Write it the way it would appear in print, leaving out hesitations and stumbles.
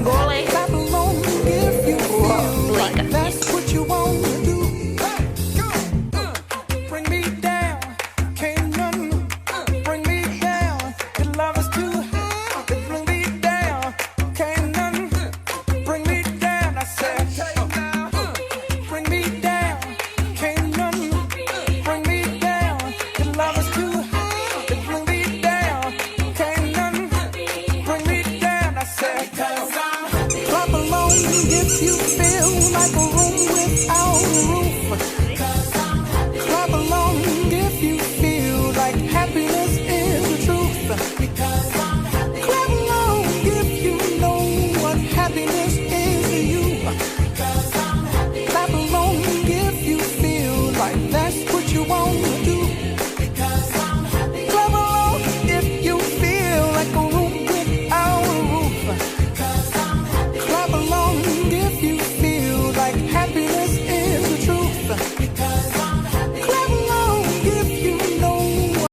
Голий. Clap along if you feel like Блейка. that's what you want to do. Bring me down, can't none bring me down. Your love is too high to bring me down. Can't none bring me down. I said, bring me down, can't none bring me down. Your love is too high to bring me down. Can't none bring me down. I said, clap along if you feel like a room without a roof.